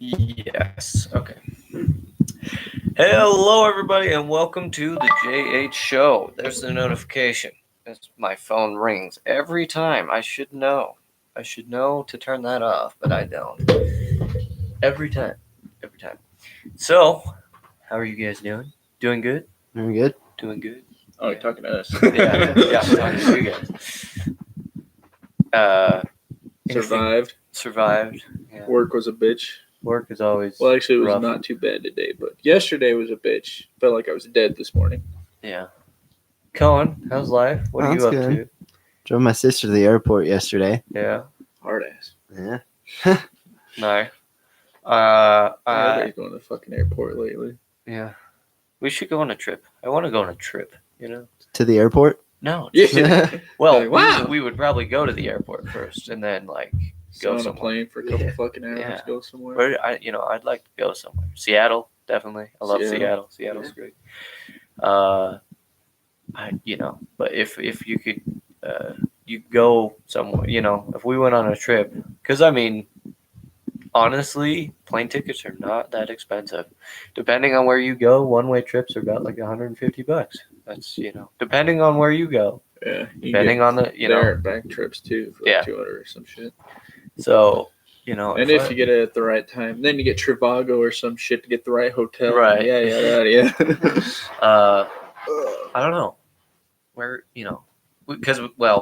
Yes. Okay. Hello, everybody, and welcome to the JH Show. There's the notification. As my phone rings every time. I should know. I should know to turn that off, but I don't. Every time. Every time. So, how are you guys doing? Doing good? Doing good. Doing good? Oh, you're talking to us. Yeah, I'm talking to you guys. Survived. Survived. Yeah. Work was a bitch. Work is always Well, actually, it was rough. not too bad today, but yesterday was a bitch. Felt like I was dead this morning. Yeah. Cohen, how's life? What are you up Sounds to? Drove my sister to the airport yesterday. Yeah. Hard ass. Yeah. No. Everybody's going to the fucking airport lately. Yeah. We should go on a trip. I want to go on a trip, you know? To the airport? No. Yeah. Well, Like, wow. we would probably go to the airport first and then, like, Sit go on a somewhere. plane for a couple Yeah. fucking hours. Yeah. Go somewhere. Where I'd like to go somewhere. Seattle, definitely. I love Seattle. Seattle's great. But if you could, you go somewhere, if we went on a trip, because I mean, honestly, plane tickets are not that expensive. Depending on where you go, one-way trips are about like $150. That's, depending on where you go. Yeah. Depending on the, there and back trips too for Yeah. 200 or some shit. So, And if you get it at the right time, then you get Trivago or some shit to get the right hotel. Right. Yeah. I don't know where, because,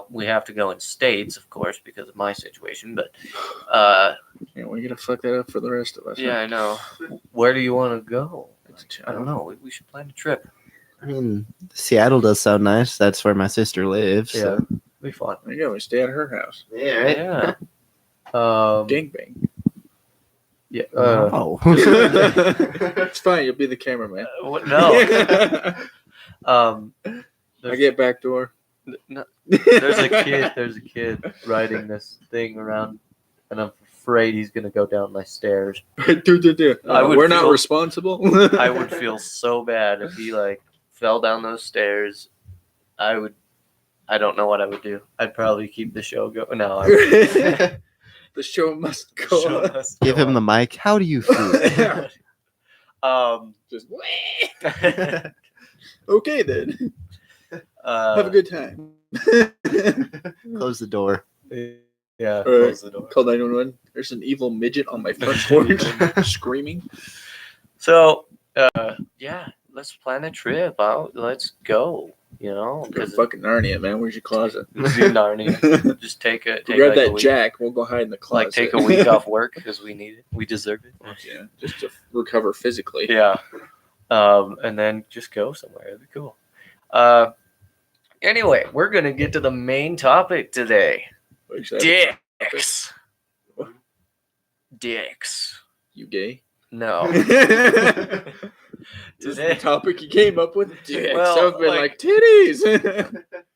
we have to go in states, of course, because of my situation, but, Yeah, we're gonna fuck that up for the rest of us. yeah, I know. Where do you want to go? It's a I don't know. We should plan a trip. I mean, Seattle does sound nice. That's where my sister lives. Yeah. So. It'd be fun. There you go. We stay at her house. Yeah. Gangbang. Yeah. Oh. It's fine. You'll be the cameraman. No. I get back door. No, there's a kid riding this thing around, and I'm afraid he's gonna go down my stairs. We're not responsible. I would feel so bad if he fell down those stairs. I don't know what I would do. I'd probably keep the show going. No, The show must go on. Give him the mic. How do you feel? Just okay then. Have a good time. Close the door. Yeah, close the door. Call 911. There's an evil midget on my front porch screaming. So, yeah, let's plan a trip out. Let's go. Go Because fucking Narnia, man. Where's your closet? Narnia. Just take grab that a week, jack. We'll go hide in the closet. take a week off work because we need it. We deserve it. Yeah, just to recover physically. Yeah. And then just go somewhere. It'd be cool. Anyway, we're gonna get to the main topic today. Dicks. Dicks. You gay? No. This is the topic you came up with? Dicks. Well, I've been like titties.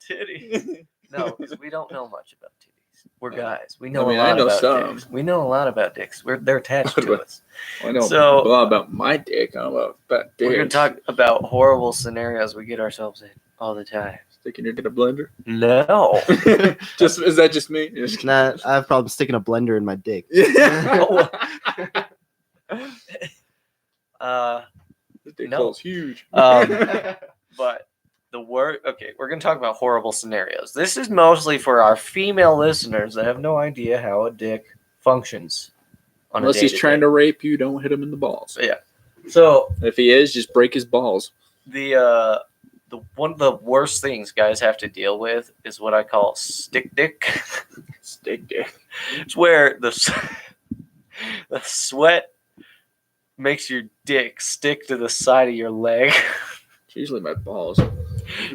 Titties. No, because we don't know much about titties. We're guys. We I know mean, a lot I know about some. dicks. We know a lot about dicks. They're attached to us. I know So- a lot about my dick. I don't know about dicks. We're gonna talk about horrible scenarios we get ourselves in all the time. Sticking your dick in a blender? No. Is that just me? Nah, I have problems sticking a blender in my dick. Yeah. This dick No. hole's huge. But we're gonna talk about horrible scenarios. This is mostly for our female listeners that have no idea how a dick functions. Unless he's trying to rape you, don't hit him in the balls. Yeah. So If he is, just break his balls. the one of the worst things guys have to deal with is what I call stick dick. Stick dick. It's where the sweat makes your dick stick to the side of your leg. It's usually my balls.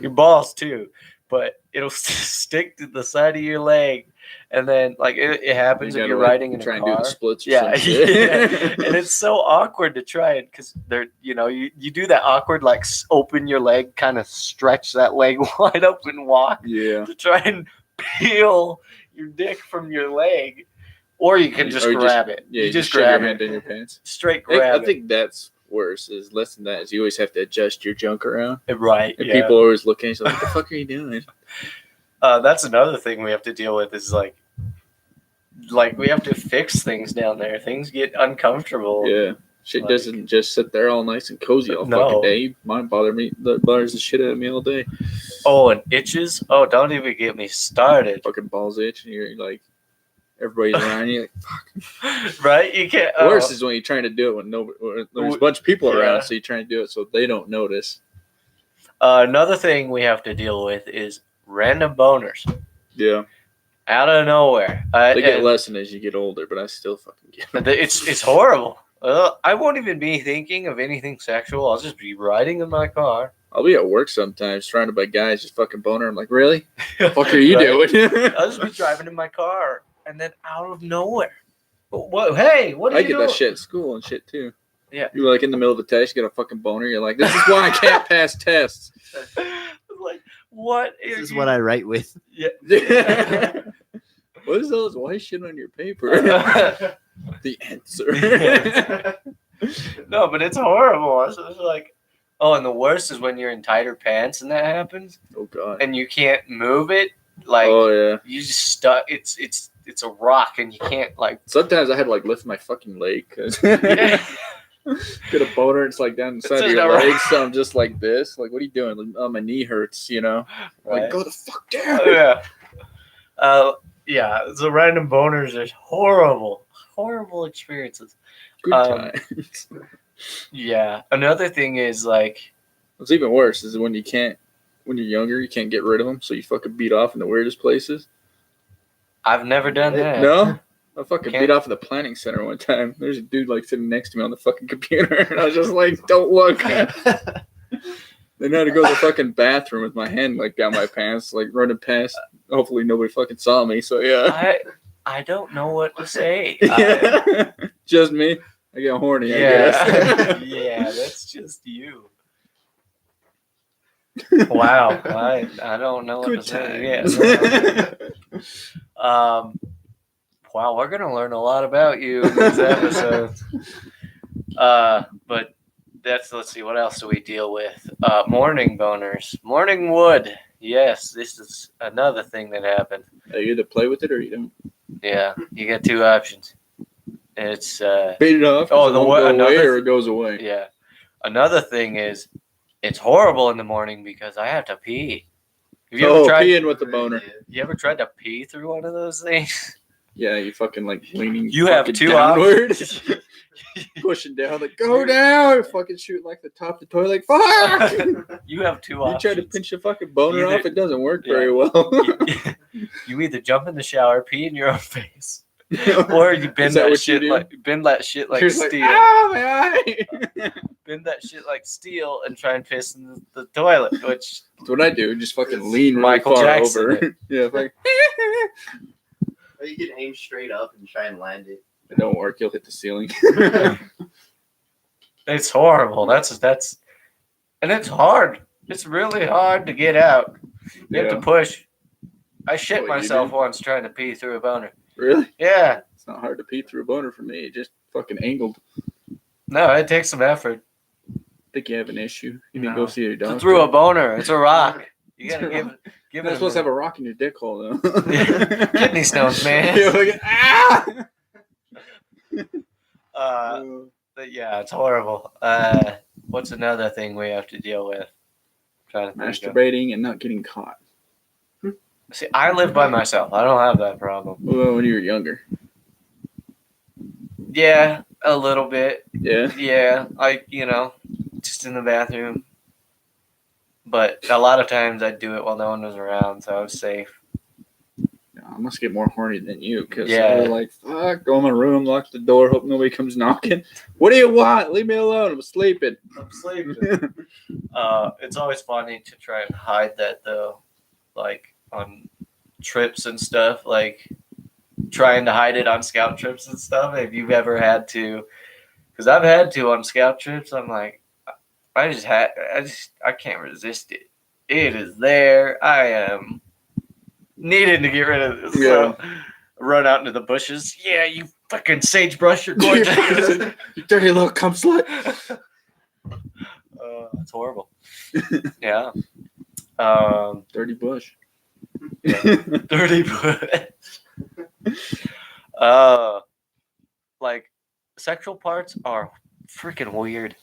Your balls too, but it'll stick to the side of your leg, and then it happens if you're riding in a try car. and do the splits. Or Yeah, some shit. yeah. And it's so awkward to try it because you do that awkward open your leg, kind of stretch that leg wide open, walk Yeah. to try and peel your dick from your leg, or you can just Or you grab it. Yeah, you just shove grab your it, hand in your pants. straight grab I think that's worse. Is less than that. Is you always have to adjust your junk around, it. Right. and Yeah. people are always looking at you like, "What the fuck are you doing?" That's another thing we have to deal with is like we have to fix things down there. Things get uncomfortable. Yeah. Shit Like- doesn't just sit there all nice and cozy all No. fucking day. Mine bothers the shit out of me all day. Oh, and itches. Oh, don't even get me started. Fucking balls itch and you're like, everybody's around you. Like, Right? You can't. worse is when you're trying to do it when there's a bunch of people Yeah. around, so you're trying to do it so they don't notice. Another thing we have to deal with is random boners Yeah. out of nowhere. They get And less as you get older, but I still fucking get them. it's horrible. I won't even be thinking of anything sexual. I'll just be riding in my car. I'll be at work sometimes surrounded by guys just fucking boner. I'm like, really? The fuck are you Right? doing? I'll just be driving in my car, and then out of nowhere, what? Hey, what are I you get doing? that shit at school and shit too. Yeah. You're like in the middle of a test, you get a fucking boner. You're like, this is why I can't pass tests. Like, what? This is what I write with. Yeah. What is all this white shit on your paper? The answer. No, but it's horrible. It's just like, oh, and the worst is when you're in tighter pants and that happens, Oh god. and you can't move it. Like, Oh yeah. you just stuck. It's a rock, and you can't like. Sometimes I had to like lift my fucking leg because Yeah. get a boner. It's like down inside of just your a rock. legs, so I'm just like this. Like, what are you doing? Like, oh, my knee hurts. You know. Right? Like, go the fuck down. Oh, yeah. Yeah. The random boners are horrible experiences. Good times. Yeah. Another thing is like, What's even worse is when when you're younger, you can't get rid of them, so you fucking beat off in the weirdest places. I've never done that. No? I fucking Can't- beat off at the planning center one time. There's a dude like sitting next to me on the fucking computer, and I was just like, don't look. Then I had to go to the fucking bathroom with my hand like down my pants, like running past. Hopefully nobody fucking saw me, so yeah. I don't know what to say. Yeah. Just me. I get horny, I Yeah. guess. Yeah, that's just you. Wow. I don't know what Good to say. times. Yeah. Wow, we're gonna learn a lot about you in this episode. But let's see, what else do we deal with? Morning boners. Morning wood. Yes, this is another thing that happened. You either play with it or you don't. Yeah, you get two options. It's Beat it off. Oh, it the won't what- go away another- or it goes away. yeah. Another thing is it's horrible in the morning because I have to pee. Have you ever tried peeing with the boner. you ever tried to pee through one of those things? Yeah, you fucking like leaning. You have fucking two downward. options. Pushing down, like go down, fucking shoot like the top of the toilet, like fuck. You have two You options. try to pinch your fucking boner Either- off, it doesn't work Yeah. very well. You either jump in the shower, pee in your own face, or you bend Is that that what you shit do? like You're just like, steel. ah, my eye. Bend that shit like steel and try and piss in the toilet, which That's what I do. Just fucking lean really Michael far Jackson over. did. Yeah, if I, Or you can aim straight up and try and land it. it don't work. You'll hit the ceiling. it's horrible. That's and it's hard. It's really hard to get out. You have Yeah. to push. I shit What, you myself do? once trying to pee through a boner. Really? Yeah. It's not hard to pee through a boner for me. It just fucking angled. No, it takes some effort. I think you have an issue. You need to No. go see your doctor. Through a boner. It's a rock. You gotta It's a give rock. give You're it not supposed to have a rock in your dick hole, though. Kidney stones, man. You're like, ah! But yeah, it's horrible. What's another thing we have to deal with? Trying to think of. Masturbating and not getting caught. See, I live by myself. I don't have that problem. Well, when you were younger. Yeah, a little bit. Yeah. Yeah, just in the bathroom. But a lot of times I'd do it while no one was around, so I was safe. I must get more horny than you because Yeah. I was like, fuck, go in my room, lock the door, hope nobody comes knocking. What do you want? Leave me alone. I'm sleeping. I'm sleeping. It's always funny to try and hide that though, like on trips and stuff, like trying to hide it on scout trips and stuff. If you've ever had to, because I've had to on scout trips, I'm like, I can't resist it. It is there. I am needing to get rid of this. So run out into the bushes. Yeah, you fucking sagebrush, you're going to. You dirty little cum slut. That's horrible. Yeah. Dirty bush. Dirty bush. Like sexual parts are freaking weird.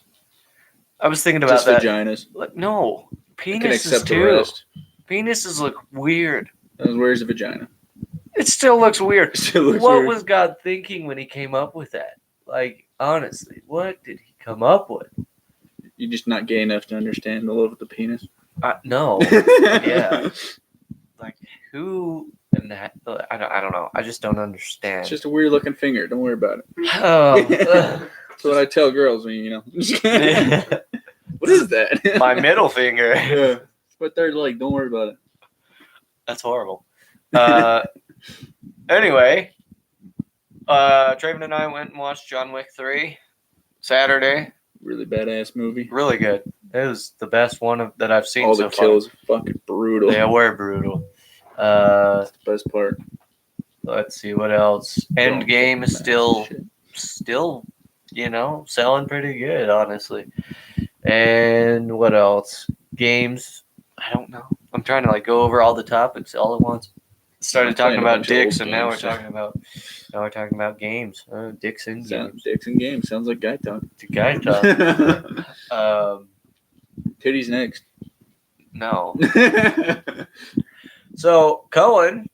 I was thinking about Just that. vaginas. Like, no, I can penises accept the too. rest. Penises look weird. Where's the vagina? It still looks weird. It still looks What weird. was God thinking when he came up with that? Like, honestly, what did he come up with? You're just not gay enough to understand the love of the penis. No. Yeah. Like, who and that? I don't know. I just don't understand. It's just a weird looking finger. Don't worry about it. Oh, That's what I tell girls when, What is that? my middle finger. Yeah. It's my third leg. Don't worry about it. That's horrible. Anyway, Traven and I went and watched John Wick 3 Saturday. Really badass movie. Really good. It was the best one that I've seen All so the kills are fucking brutal. far. They were brutal. That's the best part. Let's see what else. Endgame is still, Shit. selling pretty good, honestly. And what else? Games. I don't know. I'm trying to go over all the topics all at once. Started I'm playing talking a about bunch of dicks, old and now we're games. talking about games. Dicks and games. Dicks and games. Sounds like guy talk. The guy talk. Titties next. No. So Cohen,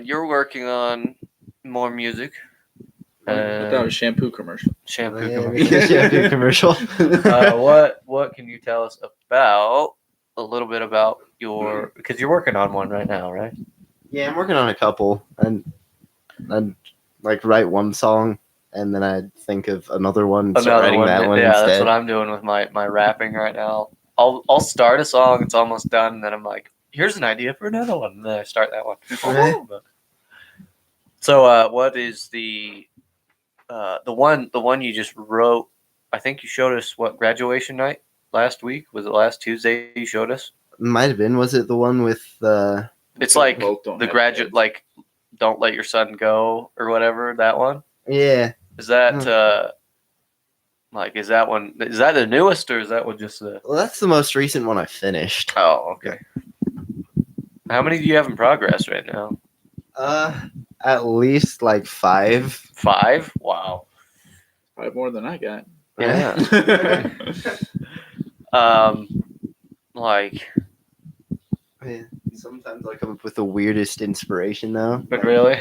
you're working on more music. I thought it was shampoo commercial. Shampoo Yeah, commercial. shampoo commercial. What can you tell us about a little bit about because you're working on one right now, right? Yeah, I'm working on a couple, and I'd write one song, and then I'd think of another one, start writing that one yeah, instead. that's what I'm doing with my rapping right now. I'll start a song, it's almost done, and then I'm like, here's an idea for another one, and then I start that one. Right. So, what is the one you just wrote? I think you showed us graduation night last week. Was it last Tuesday you showed us? Might have been. Was it the one with the? It's like Both don't the have graduate, heads. don't let your son go or whatever. That one Yeah, is that. Is that one? Is that the newest, or is that one just the? well, that's the most recent one I finished. Oh, okay. How many do you have in progress right now? At least 5. 5? Wow. 5 more than I got. Yeah. Yeah. Sometimes I come up with the weirdest inspiration though. But really?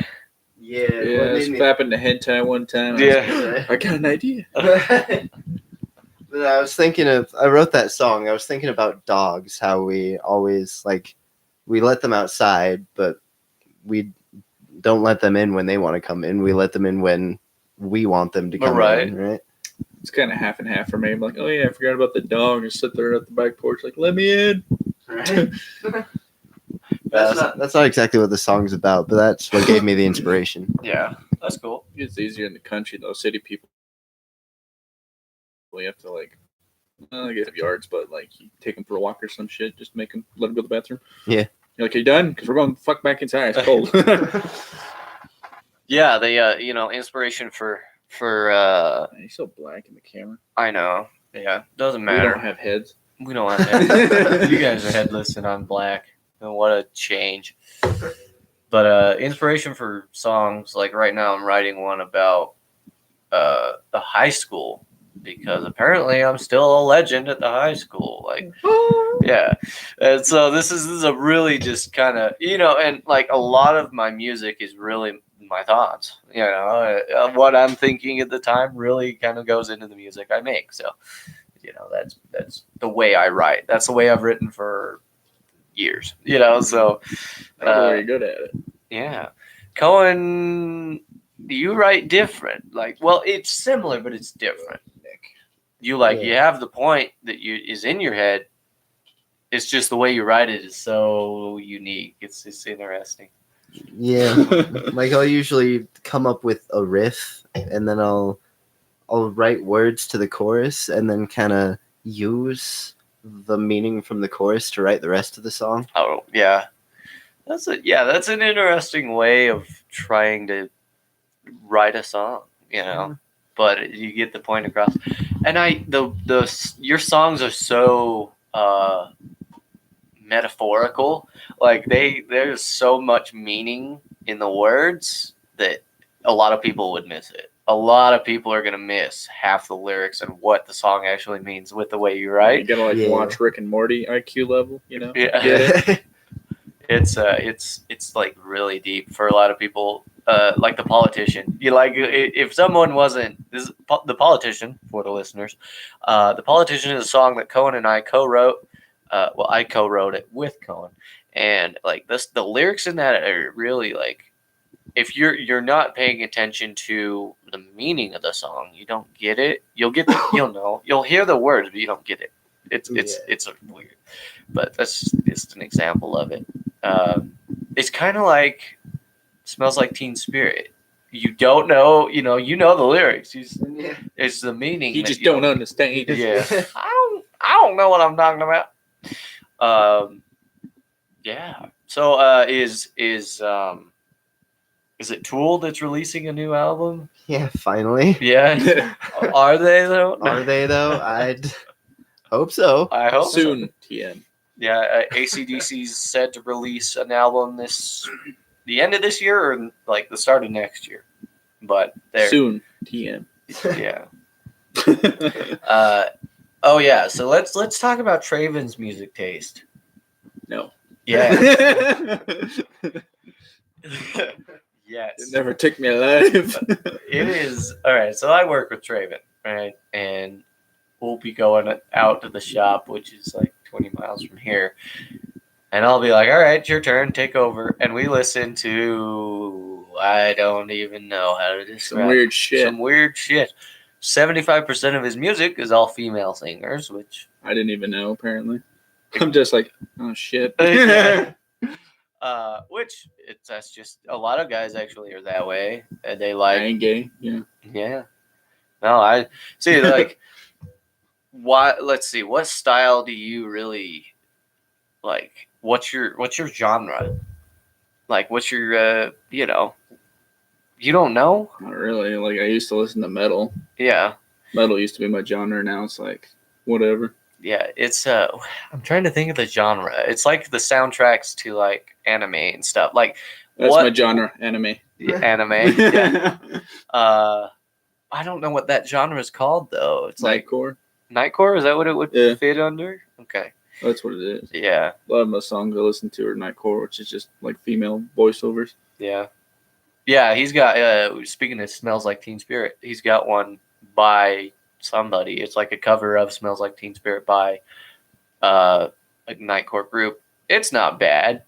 Yeah. Yeah, I was fapping the hentai one time. Yeah. I got an idea. But I wrote that song. I was thinking about dogs, how we always we let them outside, but we don't let them in when they want to come in. We let them in when we want them to come in, right? It's kind of half and half for me. I'm like, oh yeah, I forgot about the dog. And sit there at the back porch, like, let me in. Right. That's not exactly what the song's about, but that's what gave me the inspiration. Yeah, that's cool. It's easier in the country though. City people, you have to I guess have yards, but you take them for a walk or some shit. Just let them go to the bathroom. Yeah. You're like, are you done? Because we're going fuck back inside. It's cold. Yeah, they inspiration for He's so black in the camera. I know. Yeah, doesn't We matter. don't have heads. We don't have heads. You guys are headless and I'm black. And what a change. But inspiration for songs, right now I'm writing one about the high school, because apparently I'm still a legend at the high school. Yeah. And so this is a really just kind of, and a lot of my music is really my thoughts. What I'm thinking at the time really kind of goes into the music I make. So, that's the way I write. That's the way I've written for years, so Probably very good at it. yeah. Cohen, you write different. It's similar, but it's different. You you have the point that is in your head. It's just the way you write it is so unique. It's interesting. Yeah. I'll usually come up with a riff, and then I'll write words to the chorus, and then kind of use the meaning from the chorus to write the rest of the song. Oh yeah, that's an interesting way of trying to write a song. But you get the point across. And your songs are so metaphorical. There's so much meaning in the words that a lot of people would miss it. A lot of people are gonna miss half the lyrics and what the song actually means with the way you You write. gotta like Yeah. watch Rick and Morty IQ level, you know? Yeah. Get it? It's like really deep for a lot of people. Like The Politician. You like if someone wasn't The Politician for the listeners. The Politician is a song that Cohen and I co-wrote. Well, I co-wrote it with Cohen, and like the lyrics in that are really like, if you're not paying attention to the meaning of the song, you don't get it. You'll hear the words, but you don't get it. It's weird, but that's just an example of it. It's kind of like Smells Like Teen Spirit. You don't know, you know the lyrics. It's the meaning. You that just you don't understand. Yeah, I don't know what I'm talking about. Yeah. So is it Tool that's releasing a new album? Yeah, finally. Yeah. Are they though? Are they though? I'd hope so. I hope so. Soon, TM. Yeah, AC/DC's said to release an album the end of this year or like the start of next year. But they're Soon, TM. yeah. Oh yeah. So let's talk about Traven's music taste. No. Yeah. It Yes. never took me alive. It is all right. So I work with Traven, right, and we'll be going out to the shop, which is like 20 miles from here, and I'll be like, "All right, it's your turn, take over." And we listen to I don't even know how to describe Some weird shit. Some weird shit. 75% of his music is all female singers, which I didn't even know, apparently. I'm just like, oh shit. Yeah. Which that's just a lot of guys actually are that way. And they I like ain't gay. Yeah. Yeah. No, I see. Like, let's see. What style do you really like? What's your genre? Like, what's your you don't know? Not really. Like, I used to listen to metal. Yeah, Metal used to be my genre. Now it's like, whatever. yeah. It's I'm trying to think of the genre. It's like the soundtracks to like anime and stuff. Like, That's what my genre, anime. anime? Yeah. I don't know what that genre is called though. It's like Nightcore. Nightcore. Is that what it would Yeah. fit under? Okay. That's what it is. Yeah. A lot of my songs I listen to are Nightcore, which is just like female voiceovers. Yeah. Yeah, he's got speaking of Smells Like Teen Spirit, he's got one by somebody. It's like a cover of Smells Like Teen Spirit by a Nightcore group. It's not bad.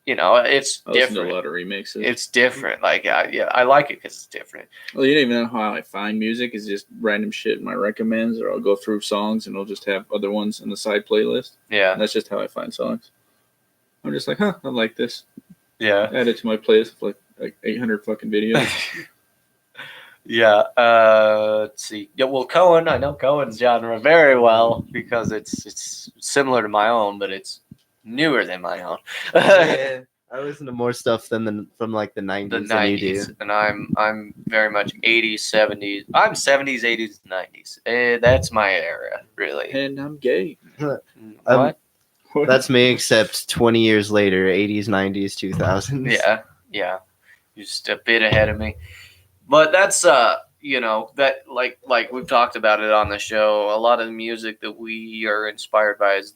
It's I listen to different. a lot of remixes. It's different. Like I like it because it's different. Well, you don't even know how I find music. It's just random shit in my recommends, or I'll go through songs and I'll just have other ones in the side playlist. Yeah. And that's just how I find songs. I'm just like, I like this. Yeah. Add it to my playlist of like 800 fucking videos. Yeah. Let's see. Yeah. Well, Cohen, I know Cohen's genre very well because it's similar to my own, but it's newer than my own. Yeah, I listen to more stuff than from like the 90s The than you do. 90s, and I'm very much 80s, 70s. I'm 70s, 80s, 90s. That's my era, really. And I'm gay. What? That's me, except 20 years later, 80s, 90s, 2000s. Yeah, yeah. You're just a bit ahead of me. But that's that like we've talked about it on the show. A lot of the music that we are inspired by is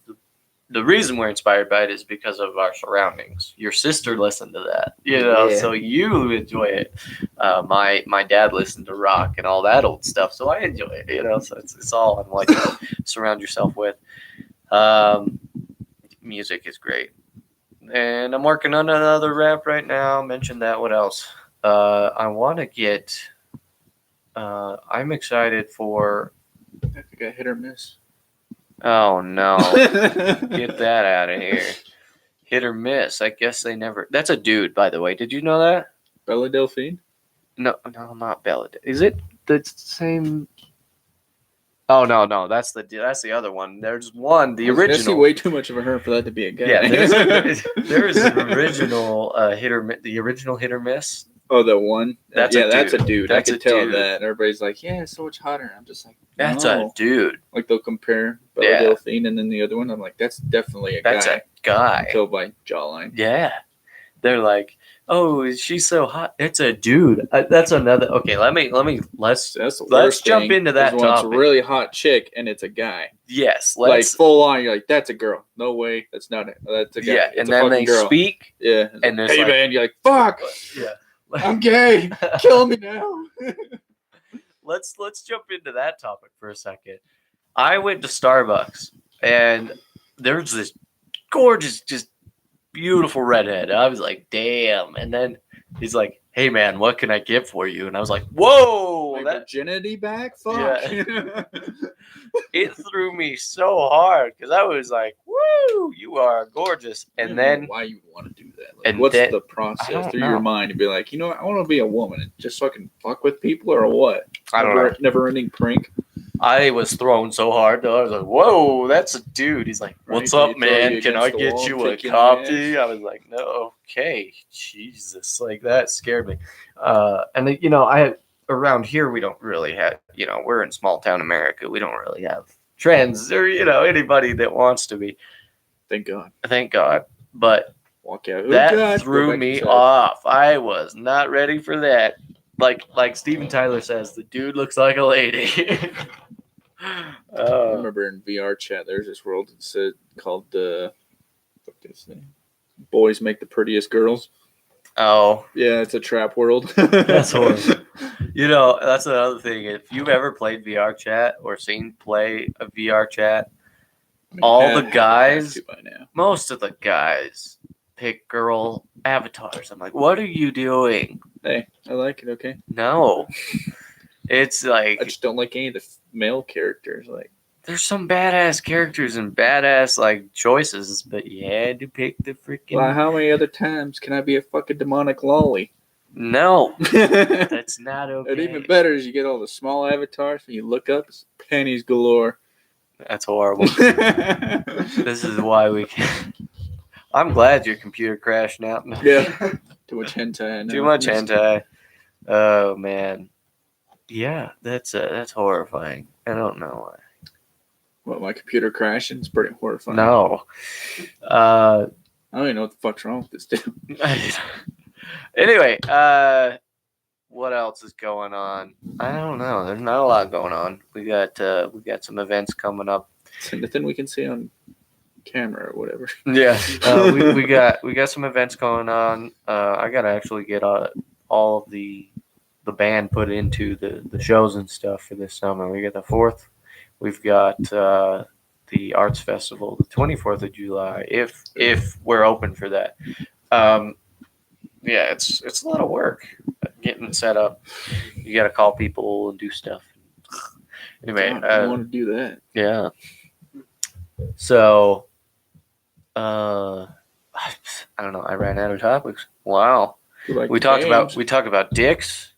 the reason we're inspired by it is because of our surroundings. Your sister listened to that, Yeah. so you enjoy it. My dad listened to rock and all that old stuff, so I enjoy it. So it's all on what you surround yourself with. Music is great, and I'm working on another rap right now. Mentioned that. What else? I want to get. I'm excited for. I think I hit or miss. Oh no. Get that out of here. Hit or miss. I guess they never. That's a dude, by the way. Did you know that? Bella Delphine? No, not Bella. Is it the same? Oh no. That's the other one. There's one. The I see original. way too much of a her for that to be a guy. Yeah, there's an original the original hit or miss. Oh, the one? That's that's a a dude. That's I a could tell dude. that. Everybody's like, yeah, it's so much hotter. I'm just like, That's no. a dude. Like they'll compare Bella Yeah. Delphine and then the other one. I'm like, that's definitely a That's guy. a guy. Until by jawline. Yeah. They're like, oh, she's so hot. It's a dude. That's another. Okay, let's That's the Let's worst jump thing, into that is when it's a topic. really hot chick and it's a guy. yes. Like Let's full on, you're like, that's a girl. No way, that's not it. That's a guy. yeah, It's and a then fucking they girl. speak. Yeah, and and there's hey like- man, you're like, fuck, Yeah. I'm gay. Kill me now. Let's jump into that topic for a second. I went to Starbucks and there's this gorgeous, just beautiful redhead. I was like, damn. And then he's like, hey man, what can I get for you? And I was like, whoa, My that virginity back? Fuck. Yeah. it threw me so hard because I was like, woo, you are gorgeous. I And don't know then why you want to do that? Like, and what's then- the I process don't through know. your mind to be like, you know what, I want to be a woman and just fucking fuck with people or what? I don't know. Never ending prank. I was thrown so hard though. I was like, whoa, that's a dude. He's like, what's Right, up, he throw man? you Can I against the get wall, you a kick you in the coffee? I was like, no, okay. Jesus. Like that scared me. And then, around here we don't really have, we're in small town America. We don't really have trends or, anybody that wants to be. Thank God. Thank God. But Walk out. Oh, that God. Go threw back me inside. off. I was not ready for that. Like Steven Tyler says, the dude looks like a lady. I Oh, remember in VR chat, there's this world that said called fuck this name. Boys make the prettiest girls. oh, Yeah, it's a trap world. That's horrible. That's another thing. If you've ever played VR chat or seen play a VR chat, I mean, all I the have guys- to by now. most of the guys pick girl avatars. I'm like, what are you doing? Hey, I like it. Okay, No. It's like I just don't like any of the male characters. Like, there's some badass characters and badass like choices, but you had to pick the freaking well, how many other times can I be a fucking demonic lolly? No, And that's not okay. even better is you get all the small avatars and you look up, it's pennies galore. That's horrible. This is why we can. I'm glad your computer crashed now. Yeah. Too much hentai. I know. Too much hentai. Oh man. Yeah, that's horrifying. I don't know why. What, my computer crashing? It's pretty horrifying. No. I don't even know what the fuck's wrong with this dude. Anyway, what else is going on? I don't know. There's not a lot going on. We got some events coming up. So nothing we can see on camera or whatever. Yeah, we got some events going on. I gotta actually get all of the band put into the shows and stuff for this summer. We got the 4th. We've got the Arts Festival, the 24th of July. If we're open for that. Yeah, it's a lot of work getting it set up. You got to call people and do stuff. Anyway, God, I want to do that. yeah. So, I don't know. I ran out of topics. Wow. Like We talked games. about dicks.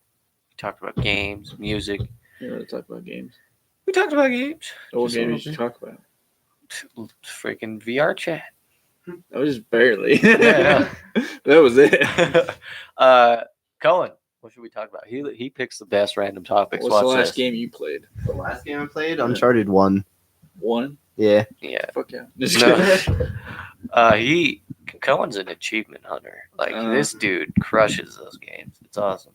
We talked about games, music. You want to talk about games? We talked about games. What Just a game little did you bit. talk about? Freaking VR chat. I was just barely. Yeah. That was it. Cohen, what should we talk about? He picks the best random topics. What's the Watch last this. game you played? The last game I played, Uncharted 1. One? Yeah. Yeah. Fuck yeah. Just No. kidding. Cohen's an achievement hunter. Like Uh. this dude crushes those games. It's awesome.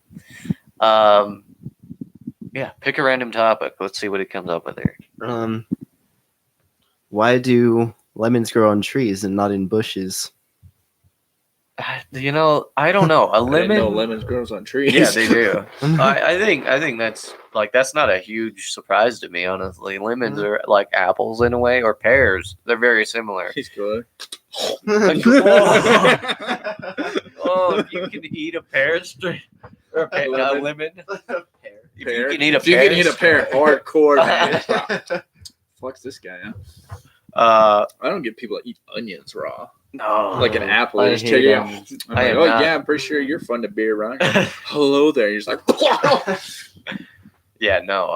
Yeah, pick a random topic. Let's see what he comes up with here. Why do lemons grow on trees and not in bushes? I don't know. A I didn't know lemon. lemons grows on trees. Yeah, they do. I think that's not a huge surprise to me, honestly. Lemons are like apples in a way, or pears. They're very similar. He's good. Oh, if you can eat a pear straight or a Lemon. lemon. If Pear. you can eat a If you pear, can eat a pear, hardcore, man. Fuck's this guy, huh? I don't get people that eat onions raw. No, Like an apple. I They just hate check it out. onions. I'm I like, am oh, not. yeah, I'm pretty sure you're fun to be around. Hello there. You're just like, Yeah, no,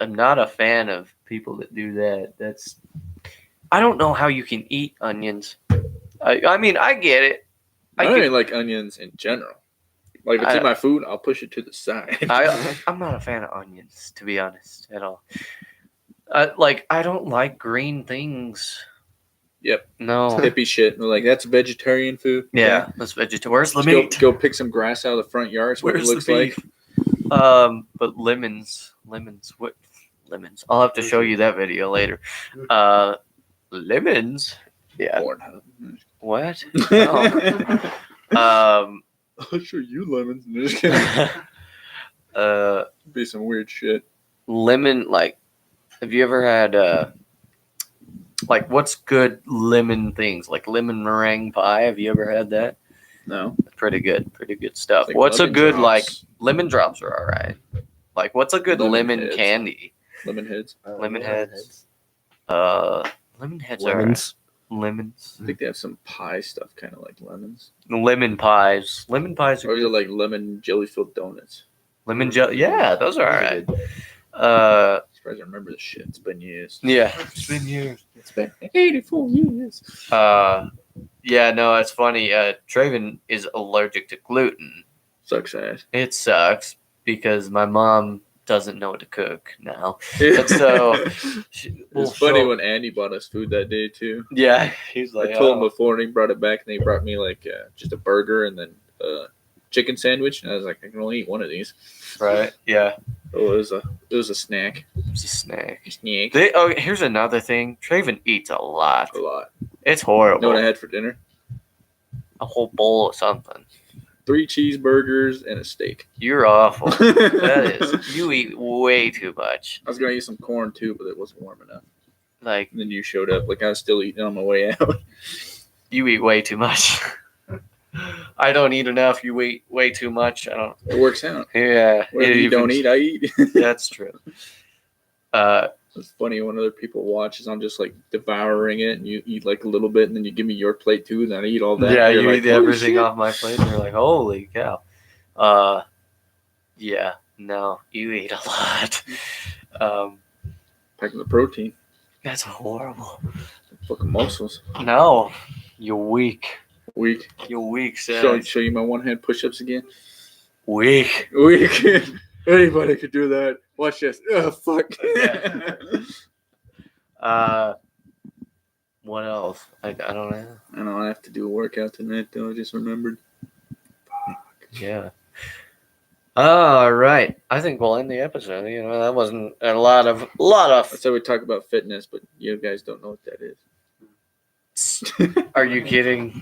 I'm not a fan of people that do that. I don't know how you can eat onions. I mean, I get it. I I don't could- even like onions in general. Like, if it's in my food, I'll push it to the side. I'm not a fan of onions, to be honest, at all. I don't like green things. Yep. No. Hippie shit. They're like, that's vegetarian food. Yeah, that's vegetarian. Where's the Just meat? go pick some grass out of the front yard. That's what Where's it looks the like. beef? But lemons. What lemons? I'll have to show you that video later. Lemons. Yeah. Pornhub. What? Oh. I'll show you lemons. I'm just kidding. Be some weird shit. Lemon. Like, have you ever had like what's good lemon things? Like lemon meringue pie. Have you ever had that? No. Pretty good stuff. Like What's a lemon good drops. like lemon drops are all right. Like what's a good lemon heads. candy? Lemon heads. Lemon heads. Lemon heads are Lemons. lemons. I think they have some pie stuff, kind of like lemons. Lemon pies. Lemon pies are Or is good. it like lemon jelly filled donuts? Lemon jelly. Yeah, those are all right. I'm surprised I remember this shit. It's been years. Yeah, it's been years. It's been 84 years. Yeah, no, it's funny. Traven is allergic to gluten. Sucks ass. It sucks because my mom doesn't know what to cook now. And so It was funny when Andy bought us food that day too. yeah, he's like, I told him "Oh." before, and he brought it back, and he brought me like just a burger and then chicken sandwich. And I was like, I can only eat one of these. Right? Yeah, Oh, it was a snack. it's a snack. Snack. Here's another thing. Traven eats a lot. A lot. It's You horrible. know what I had for dinner? A whole bowl of something. 3 cheeseburgers and a steak. You're awful. That is. You eat way too much. I was gonna eat some corn too, but it wasn't warm enough. Like And then you showed up. Like I was still eating on my way out. you eat way too much. I don't eat enough. You eat way too much. I don't. It works out. Yeah. Whatever you don't eat, I eat. That's true. It's funny when other people watch is I'm just like devouring it, and you eat like a little bit, and then you give me your plate too, and then I eat all that. Yeah, and you're you like, eat "Holy everything shit." off my plate, and you're like, holy cow. Yeah, no, you eat a lot. Packing the protein, That's horrible. fucking muscles. No, you're weak. Weak. You're weak, Show son. you my one hand push ups again. Weak. Weak. Anybody could do that. Watch this. Oh fuck. What else? I don't know. I know I have to do a workout tonight though. I just remembered. Yeah. All right. I think we'll end the episode. You know, that wasn't a lot of. I said we talk about fitness, but you guys don't know what that is. Are you kidding?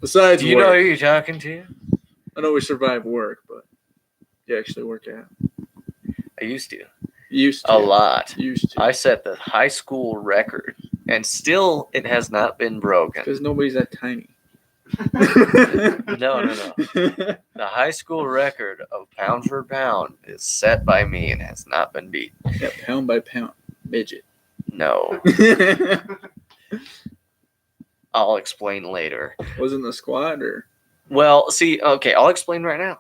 Besides, Do you work. know who you're talking to? I know we survive work, but you actually work out. I used to. Used to. A lot. Used to. I set the high school record, and still it has not been broken. Because nobody's that tiny. No. The high school record of pound for pound is set by me and has not been beat. Yeah, pound by pound. Midget. No. I'll explain later. Wasn't the squad or Well, see, okay, I'll explain right now.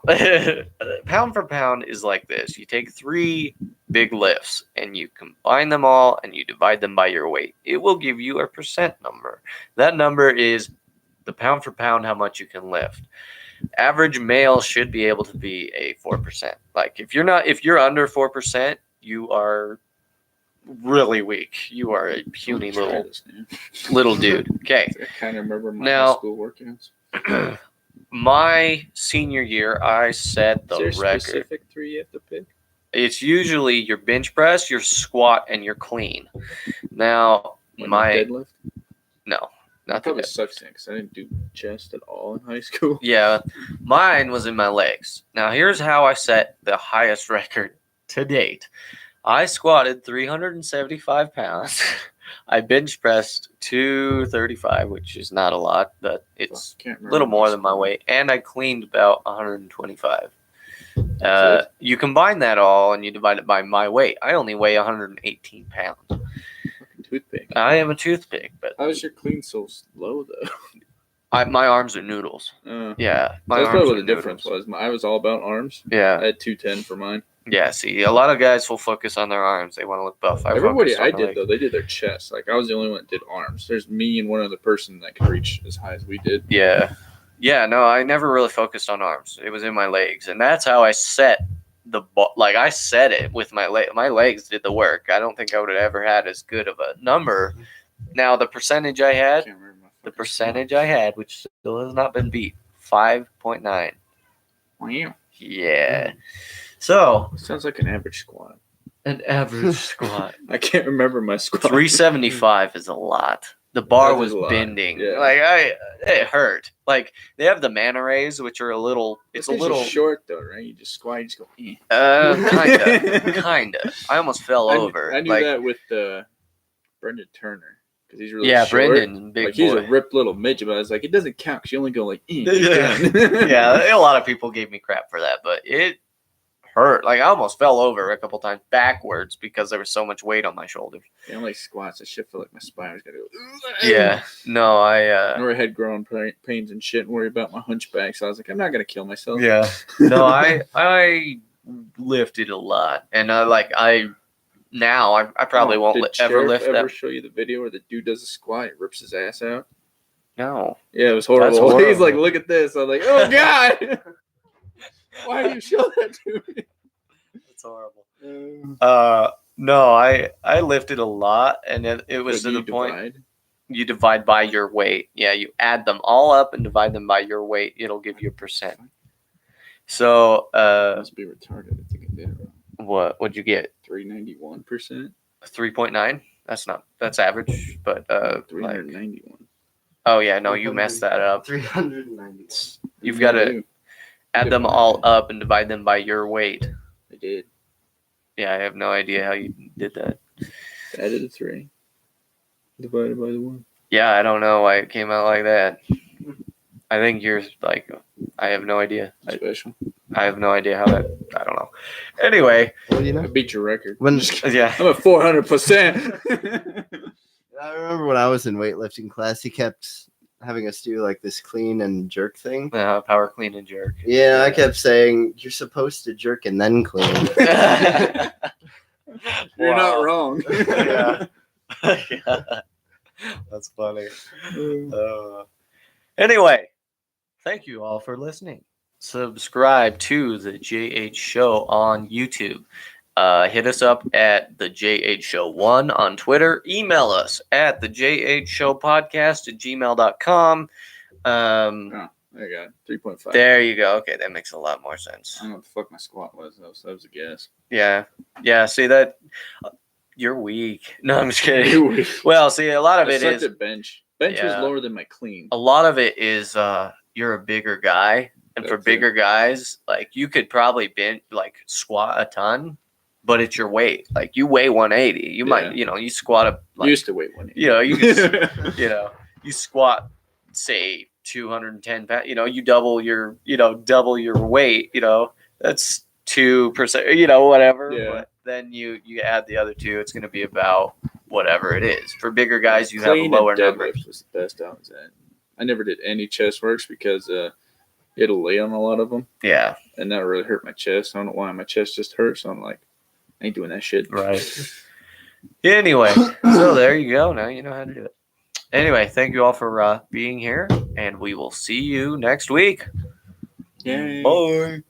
Pound for pound is like this. You take 3 big lifts and you combine them all and you divide them by your weight. It will give you a percent number. That number is the pound for pound, how much you can lift. Average male should be able to be a 4%. Like if you're under 4%, you are really weak. You are a puny little dude. Okay. I kind of remember my Now- high school workouts. My senior year, I set Is the there record. specific 3 you have to pick? It's usually your bench press, your squat, and your clean. Now, When my you deadlift? no, That not probably that. sucks because I didn't do chest at all in high school. Yeah, mine was in my legs. Now, here's how I set the highest record to date. I squatted 375 pounds. I bench pressed 235, which is not a lot, but it's Can't a remember little more high than my school. weight. And I cleaned about 125. That's You combine that all and you divide it by my weight. I only weigh 118 pounds. Fucking toothpick. I am a toothpick, but How is your clean so slow though? my arms are noodles. Yeah, my That's arms probably are what the difference noodles. was. I was all about arms. I Yeah, had 210 for mine. yeah. See, a lot of guys will focus on their arms. They want to look buff. Everybody focused on I the did leg. though, they did their chest. Like I was the only one that did arms. There's me and one other person that could reach as high as we did. Yeah, yeah. No, I never really focused on arms. It was in my legs, and that's how I set the like I set it with my leg. My legs did the work. I don't think I would have ever had as good of a number Now the percentage I I had, can't remember my the fucking percentage I had, which still has not been beat, 5.9. squat. Wow. Yeah. So Sounds like an average squat. an average squat. I can't remember my squat. 375 is a lot. The bar That is was a lot, bending. yeah. Like it hurt. Like they have the manta rays, which are a little. It's a Because you're little. short though, right? You just squat, you just go. Eh. Kinda. I almost fell over. I knew like, that with Brendan Turner because he's really yeah, short. Brendan, big Like he's boy. a ripped little midget, but I was like, it doesn't count because you only go like. Eh, Yeah. down. Yeah, a lot of people gave me crap for that, but it hurt. Like I almost fell over a couple times backwards because there was so much weight on my shoulders. Yeah, I'm like squats. I shit feel like my spine was gonna go. Yeah. No, Or I had growing pains and shit and worry about my hunchback. So I was like, I'm not gonna kill myself. Yeah. No, I lifted a lot, and I probably won't Did ever Sheriff lift ever that. show you the video where the dude does a squat, he rips his ass out? No. Yeah, it was horrible. horrible. He's like, look at this. I'm like, oh god, why do you show that to me? It's horrible. Uh, No, I lifted a lot, and it was but to you the point divide? you divide by your weight. Yeah, you add them all up and divide them by your weight. It'll give you a percent. So, Must be retarded. I think I did it wrong. what'd you get? 391%. 3.9. That's average, but like 391. oh yeah, no, you messed that up. 390. You've got to add them all up and divide them by your weight. I did. Yeah, I have no idea how you did that. Added a 3. Divided by the 1. Yeah, I don't know why it came out like that. I think you're like, I have no idea. Special. I have no idea how that. I don't know. Anyway, Well, you I know, beat your record. when yeah. I'm at 400%. I remember when I was in weightlifting class, he kept having us do like this clean and jerk thing. Power clean and jerk. Yeah, I kept saying you're supposed to jerk and then clean. You're Wow. not wrong. Yeah. Yeah. That's funny. Anyway, thank you all for listening. Subscribe to the JH Show on YouTube. Hit us up at the JH Show 1 on Twitter. Email us at the JH Show podcast at gmail.com. I got 3.5. There you go. Okay, that makes a lot more sense. I don't know what the fuck my squat was. That was a guess. Yeah. See that? You're weak. No, I'm just kidding. Well, see, a lot of I it sucked is. at bench. Bench was Yeah. lower than my clean. A lot of it is you're a bigger guy, and for That's bigger guys, like you could probably squat a ton, but it's your weight. Like you weigh 180, you might you squat a Used to weigh 180. you squat say 210 pounds. You double your weight. That's 2%. Whatever. Yeah. But then you add the other two, it's going to be about whatever it is. For bigger guys, you have a Clean lower and number. deadlift was the best I was at. I never did any chest works because you had to lay on a lot of them, Yeah. and that really hurt my chest. I don't know why my chest just hurt, so I'm like, I ain't doing that shit. Right. Anyway, so there you go. Now you know how to do it. Anyway, thank you all for being here, and we will see you next week. Yay. Bye.